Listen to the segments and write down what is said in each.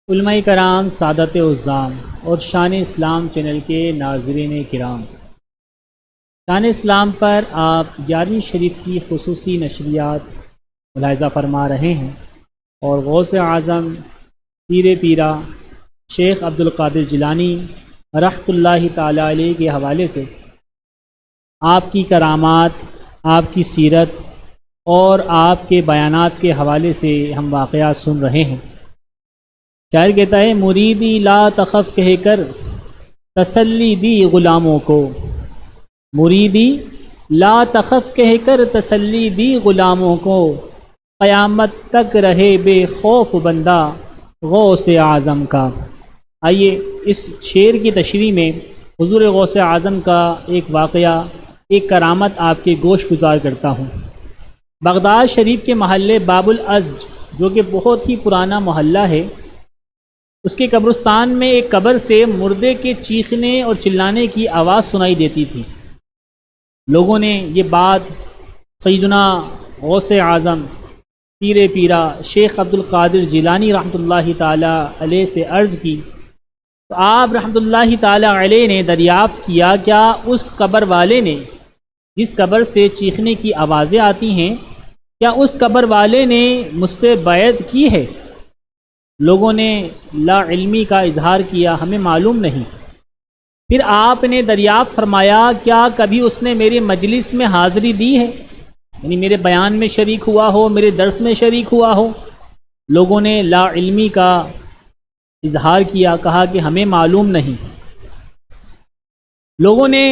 علماء کرام، سادات عظام اور شان اسلام چینل کے ناظرین کرام، شان اسلام پر آپ 11ویں شریف کی خصوصی نشریات ملاحظہ فرما رہے ہیں، اور غوث اعظم پیر پیرا شیخ عبدالقادر جیلانی رحمۃ اللہ تعالی علیہ کے حوالے سے آپ کی کرامات، آپ کی سیرت اور آپ کے بیانات کے حوالے سے ہم واقعات سن رہے ہیں۔ شاعر کہتا ہے، مریدی لا تخف کہہ کر تسلی دی غلاموں کو، مریدی لا تخف کہہ کر تسلی دی غلاموں کو، قیامت تک رہے بے خوف بندہ غوث اعظم کا۔ آئیے اس شعر کی تشریح میں حضور غوث اعظم کا ایک واقعہ، ایک کرامت آپ کے گوش گزار کرتا ہوں۔ بغداد شریف کے محلے باب الازج، جو کہ بہت ہی پرانا محلہ ہے، اس کے قبرستان میں ایک قبر سے مردے کے چیخنے اور چلانے کی آواز سنائی دیتی تھی۔ لوگوں نے یہ بات سیدنا غوث اعظم پیر پیرا شیخ عبدالقادر جیلانی رحمۃ اللہ تعالی علیہ سے عرض کی، تو آپ رحمۃ اللہ تعالی علیہ نے دریافت کیا، کیا اس قبر والے نے، جس قبر سے چیخنے کی آوازیں آتی ہیں، کیا اس قبر والے نے مجھ سے بیعت کی ہے؟ لوگوں نے لا علمی کا اظہار کیا، ہمیں معلوم نہیں۔ پھر آپ نے دریافت فرمایا، کیا کبھی اس نے میرے مجلس میں حاضری دی ہے، یعنی میرے بیان میں شریک ہوا ہو، میرے درس میں شریک ہوا ہو؟ لوگوں نے لا علمی کا اظہار کیا، کہا کہ ہمیں معلوم نہیں۔ لوگوں نے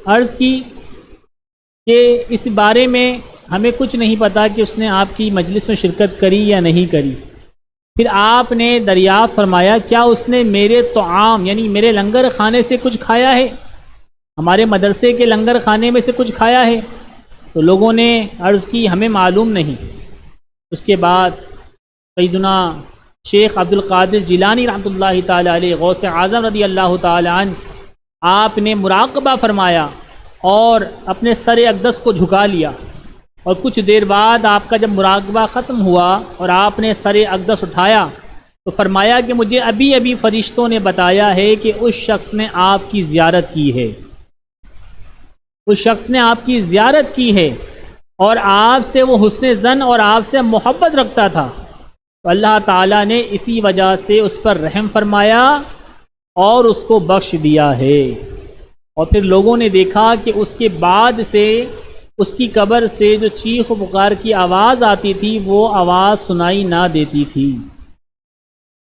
عرض کی کہ اس بارے میں ہمیں کچھ نہیں پتا کہ اس نے آپ کی مجلس میں شرکت کری یا نہیں کری۔ پھر آپ نے دریافت فرمایا، کیا اس نے میرے طعام یعنی میرے لنگر خانے سے کچھ کھایا ہے، ہمارے مدرسے کے لنگر خانے میں سے کچھ کھایا ہے؟ تو لوگوں نے عرض کی، ہمیں معلوم نہیں۔ اس کے بعد سیدنا شیخ عبدالقادر جیلانی رحمۃ اللہ تعالی علیہ غوث اعظم رضی اللہ تعالی عنہ، آپ نے مراقبہ فرمایا اور اپنے سر اقدس کو جھکا لیا، اور کچھ دیر بعد آپ کا جب مراقبہ ختم ہوا اور آپ نے سر اقدس اٹھایا تو فرمایا کہ مجھے ابھی ابھی فرشتوں نے بتایا ہے کہ اس شخص نے آپ کی زیارت کی ہے، اس شخص نے آپ کی زیارت کی ہے، اور آپ سے وہ حسن ظن اور آپ سے محبت رکھتا تھا، تو اللہ تعالیٰ نے اسی وجہ سے اس پر رحم فرمایا اور اس کو بخش دیا ہے۔ اور پھر لوگوں نے دیکھا کہ اس کے بعد سے اس کی قبر سے جو چیخ و پکار کی آواز آتی تھی، وہ آواز سنائی نہ دیتی تھی۔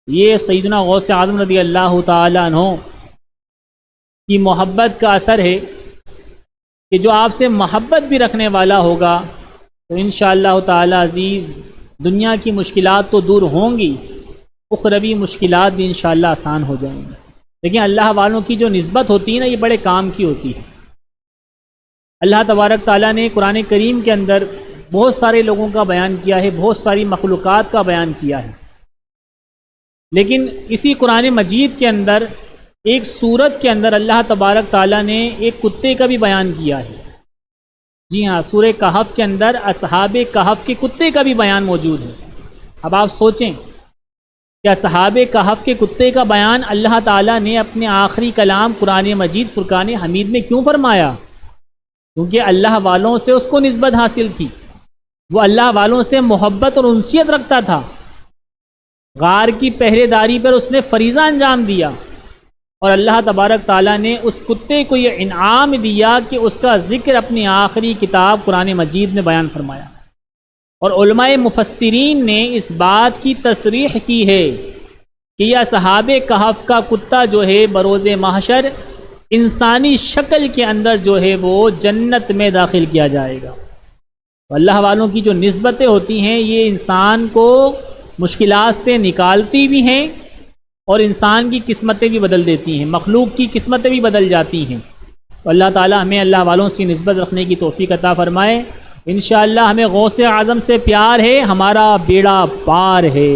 یہ سیدنا غوث اعظم رضی اللہ تعالی عنہ کی محبت کا اثر ہے کہ جو آپ سے محبت بھی رکھنے والا ہوگا تو انشاءاللہ تعالی عزیز دنیا کی مشکلات تو دور ہوں گی، اخروی مشکلات بھی انشاءاللہ آسان ہو جائیں گی۔ لیکن اللہ والوں کی جو نسبت ہوتی ہے نا، یہ بڑے کام کی ہوتی ہے۔ اللہ تبارک تعالیٰ نے قرآن کریم کے اندر بہت سارے لوگوں کا بیان کیا ہے، بہت ساری مخلوقات کا بیان کیا ہے، لیکن اسی قرآن مجید کے اندر ایک سورت کے اندر اللہ تبارک تعالیٰ نے ایک کتے کا بھی بیان کیا ہے۔ جی ہاں، سورہ کہف کے اندر اصحاب کہف کے کتے کا بھی بیان موجود ہے۔ اب آپ سوچیں کہ اصحاب کہف کے کتے کا بیان اللہ تعالیٰ نے اپنے آخری کلام قرآن مجید فرقان حمید میں کیوں فرمایا؟ کیونکہ اللہ والوں سے اس کو نسبت حاصل تھی، وہ اللہ والوں سے محبت اور انسیت رکھتا تھا۔ غار کی پہرے داری پر اس نے فریضہ انجام دیا، اور اللہ تبارک تعالیٰ نے اس کتے کو یہ انعام دیا کہ اس کا ذکر اپنی آخری کتاب قرآن مجید میں بیان فرمایا۔ اور علماء مفسرین نے اس بات کی تصریح کی ہے کہ یہ اصحاب کہف کا کتا جو ہے بروز محشر انسانی شکل کے اندر جو ہے وہ جنت میں داخل کیا جائے گا۔ تو اللہ والوں کی جو نسبتیں ہوتی ہیں، یہ انسان کو مشکلات سے نکالتی بھی ہیں اور انسان کی قسمتیں بھی بدل دیتی ہیں، مخلوق کی قسمتیں بھی بدل جاتی ہیں۔ تو اللہ تعالیٰ ہمیں اللہ والوں سے نسبت رکھنے کی توفیق عطا فرمائے۔ انشاءاللہ ہمیں غوث اعظم سے پیار ہے، ہمارا بیڑا پار ہے۔